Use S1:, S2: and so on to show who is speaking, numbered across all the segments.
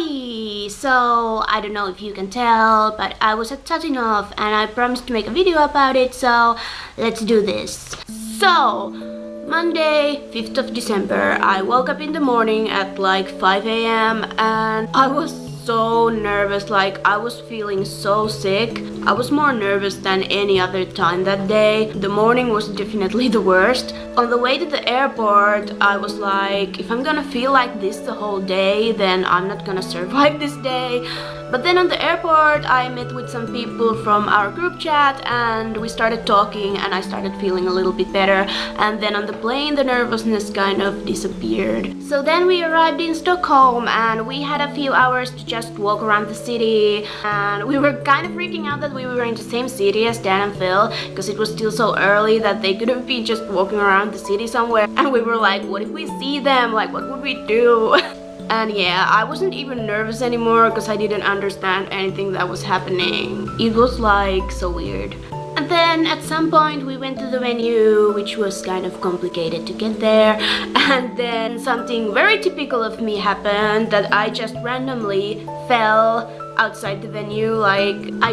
S1: Hi! So, I don't know if you can tell, but I was at Tatinof and I promised to make a video about it, so let's do this. So, Monday, 5th of December, I woke up in the morning at like 5 AM and I was so nervous, like I was feeling so sick. I was more nervous than any other time that day. The morning was definitely the worst. On the way to the airport, I was like, if I'm gonna feel like this the whole day, then I'm not gonna survive this day. But then on the airport, I met with some people from our group chat and we started talking and I started feeling a little bit better. And then on the plane, the nervousness kind of disappeared. So then we arrived in Stockholm and we had a few hours to just walk around the city. And we were kind of freaking out that we were in the same city as Dan and Phil because it was still so early that they could have been just walking around the city somewhere. And we were like, what if we see them? Like, what would we do? And yeah, I wasn't even nervous anymore because I didn't understand anything that was happening. It was like so weird. And then at some point we went to the venue, which was kind of complicated to get there. And then something very typical of me happened, that I just randomly fell outside the venue. Like I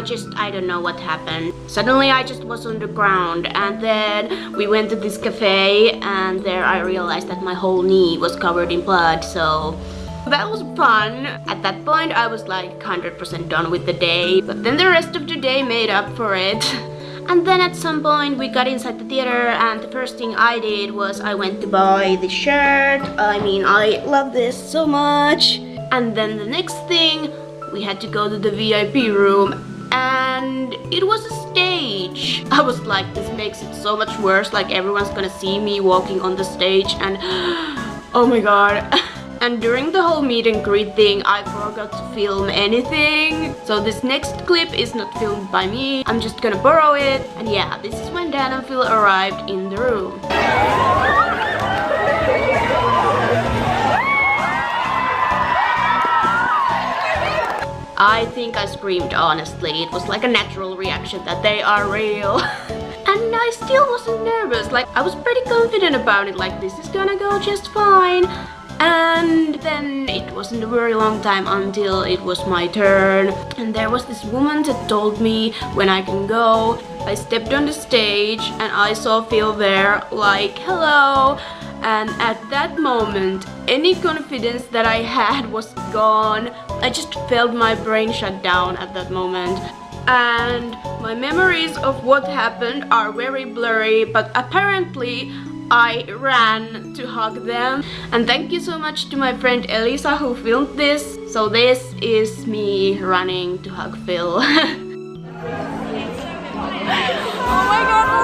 S1: don't know what happened. Suddenly I just was on the ground, and then we went to this cafe and there I realized that my whole knee was covered in blood, so that was fun. At that point I was like 100% done with the day, but then the rest of the day made up for it. And then at some point we got inside the theater and the first thing I did was I went to buy this shirt. I mean, I love this so much. And then the next thing, we had to go to the VIP room and it was a stage. I was like, this makes it so much worse, like everyone's gonna see me walking on the stage and oh my god. And during the whole meet and greet thing, I forgot to film anything. So this next clip is not filmed by me. I'm just gonna borrow it. And yeah, this is when Dan and Phil arrived in the room. I think I screamed, honestly. It was like a natural reaction that they are real. And I still wasn't nervous. Like, I was pretty confident about it. Like, this is gonna go just fine. And then it wasn't a very long time until it was my turn. And there was this woman that told me when I can go. I stepped on the stage and I saw Phil there, like, hello. And at that moment, any confidence that I had was gone. I just felt my brain shut down at that moment. And my memories of what happened are very blurry, but apparently I ran to hug them. And thank you so much to my friend Elisa who filmed this. So this is me running to hug Phil. Oh my god!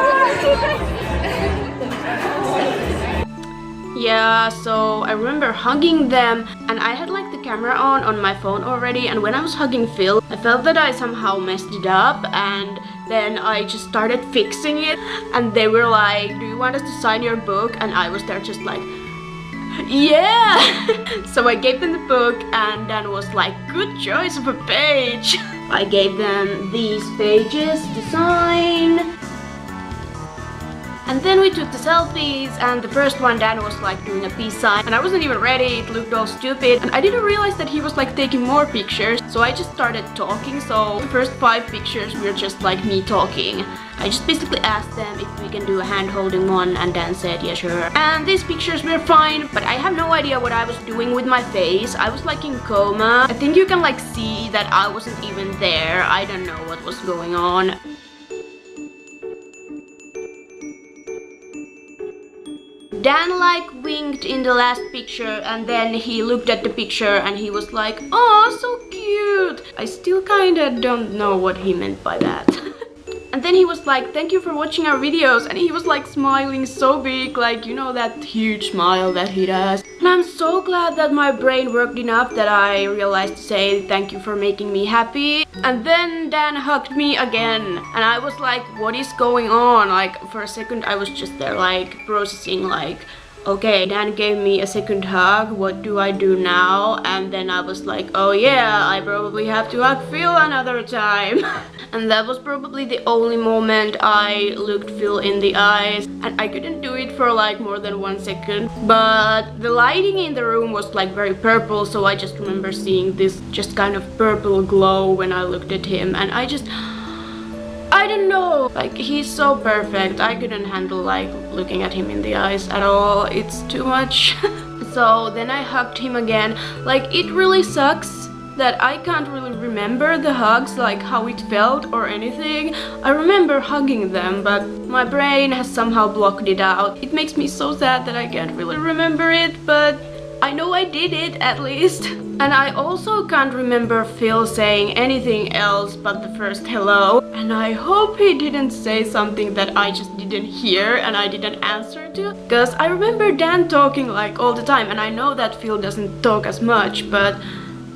S1: Yeah, so I remember hugging them and I had like the camera on my phone already, and when I was hugging Phil, I felt that I somehow messed it up, and then I just started fixing it and they were like, do you want us to sign your book? And I was there just like, yeah! So I gave them the book and Dan was like, good choice of a page. I gave them these pages to sign. And then we took the selfies, and the first one Dan was like doing a peace sign and I wasn't even ready, it looked all stupid, and I didn't realize that he was like taking more pictures, so I just started talking. So the first 5 pictures were just like me talking. I just basically asked them if we can do a hand holding one and Dan said yeah, sure. And these pictures were fine, but I have no idea what I was doing with my face. I was like in coma. I think you can like see that I wasn't even there. I don't know what was going on. Dan like winked in the last picture and then he looked at the picture and he was like, oh, so cute. I still kinda don't know what he meant by that. And then he was like, thank you for watching our videos, and he was like smiling so big, like, you know, that huge smile that he does. And I'm so glad that my brain worked enough that I realized to say thank you for making me happy. And then Dan hugged me again and I was like, what is going on? Like for a second I was just there like processing, like okay, Dan gave me a second hug, what do I do now? And then I was like, oh yeah, I probably have to hug Phil another time. And that was probably the only moment I looked Phil in the eyes, and I couldn't do it for like more than 1 second. But the lighting in the room was like very purple, so I just remember seeing this just kind of purple glow when I looked at him, and I don't know, like he's so perfect. I couldn't handle like looking at him in the eyes at all. It's too much. So then I hugged him again. Like it really sucks that I can't really remember the hugs, like how it felt or anything. I remember hugging them, but my brain has somehow blocked it out. It makes me so sad that I can't really remember it, but I know I did it at least. And I also can't remember Phil saying anything else but the first hello. And I hope he didn't say something that I just didn't hear and I didn't answer to. Because I remember Dan talking like all the time, and I know that Phil doesn't talk as much, but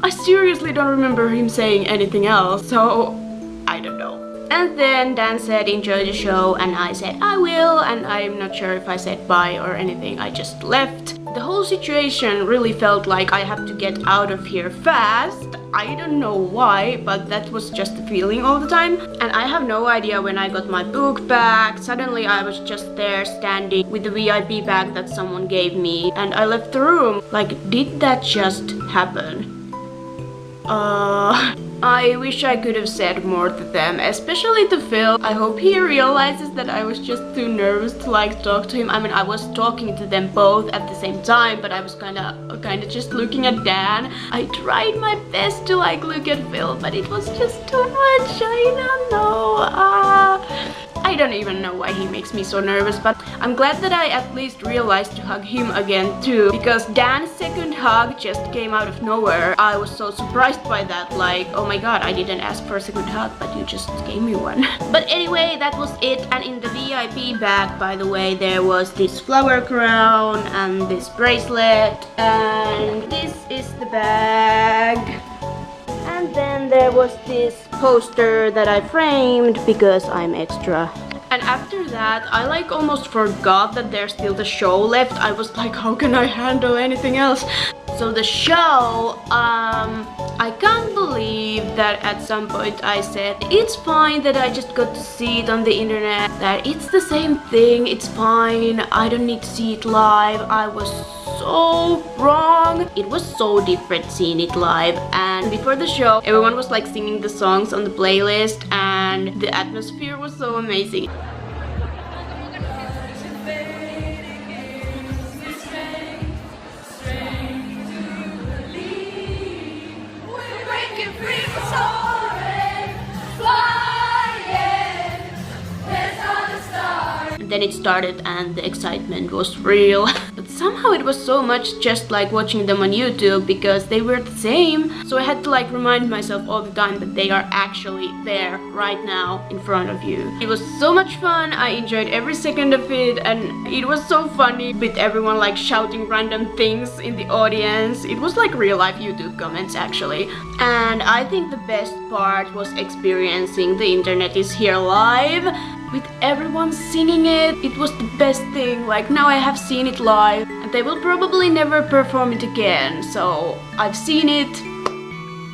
S1: I seriously don't remember him saying anything else, so I don't know. And then Dan said enjoy the show, and I said I will, and I'm not sure if I said bye or anything, I just left. The whole situation really felt like I have to get out of here fast. I don't know why, but that was just the feeling all the time. And I have no idea when I got my book back. Suddenly I was just there standing with the VIP bag that someone gave me, and I left the room. Like, did that just happen? I wish I could have said more to them, especially to Phil. I hope he realizes that I was just too nervous to like talk to him. I mean, I was talking to them both at the same time, but I was kinda just looking at Dan. I tried my best to like look at Phil, but it was just too much. I don't know. I don't even know why he makes me so nervous, but I'm glad that I at least realized to hug him again too, because Dan's second hug just came out of nowhere. I was so surprised by that, like, oh my god, I didn't ask for a second hug, but you just gave me one. But anyway, that was it. And in the VIP bag, by the way, there was this flower crown and this bracelet, and this is the bag. And then there was this poster that I framed because I'm extra. And after that, I like almost forgot that there's still the show left. I was like, how can I handle anything else? So the show, I can't believe that at some point I said, it's fine that I just got to see it on the internet, that it's the same thing, it's fine, I don't need to see it live. I was so wrong. It was so different seeing it live. And before the show, everyone was like singing the songs on the playlist, and the atmosphere was so amazing. Then it started and the excitement was real. But somehow it was so much just like watching them on YouTube, because they were the same. So I had to like remind myself all the time that they are actually there right now in front of you. It was so much fun. I enjoyed every second of it, and it was so funny with everyone like shouting random things in the audience. It was like real life YouTube comments actually. And I think the best part was experiencing The Internet Is Here live with everyone singing it. It was the best thing. Like, now I have seen it live, and they will probably never perform it again, so I've seen it.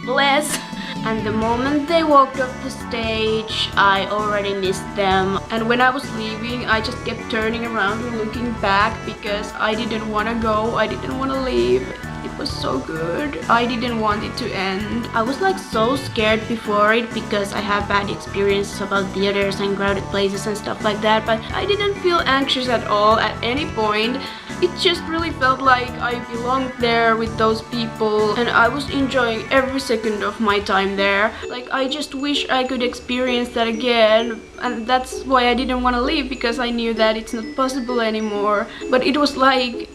S1: Bless. And the moment they walked off the stage, I already missed them. And when I was leaving, I just kept turning around and looking back, because I didn't want to go, I didn't want to leave. It was so good. I didn't want it to end. I was like so scared before it, because I have bad experiences about theaters and crowded places and stuff like that, but I didn't feel anxious at all at any point. It just really felt like I belonged there with those people, and I was enjoying every second of my time there. Like, I just wish I could experience that again, and that's why I didn't want to leave, because I knew that it's not possible anymore. But it was like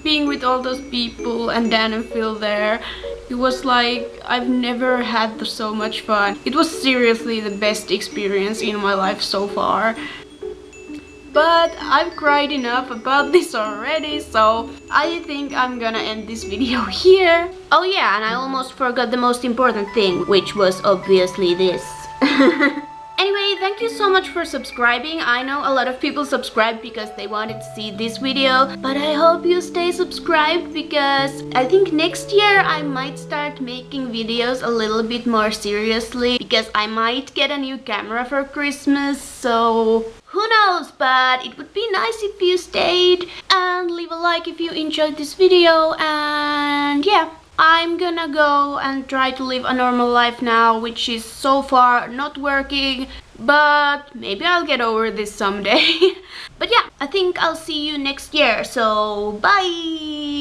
S1: being with all those people and Dan and Phil there. It was like I've never had so much fun. It was seriously the best experience in my life so far. But I've cried enough about this already, so I think I'm gonna end this video here. Oh yeah, and I almost forgot the most important thing, which was obviously this. Anyway, thank you so much for subscribing. I know a lot of people subscribe because they wanted to see this video, but I hope you stay subscribed because I think next year I might start making videos a little bit more seriously because I might get a new camera for Christmas, so who knows, but it would be nice if you stayed and leave a like if you enjoyed this video. And yeah, I'm gonna go and try to live a normal life now, which is so far not working, but maybe I'll get over this someday. But yeah, I think I'll see you next year, so bye!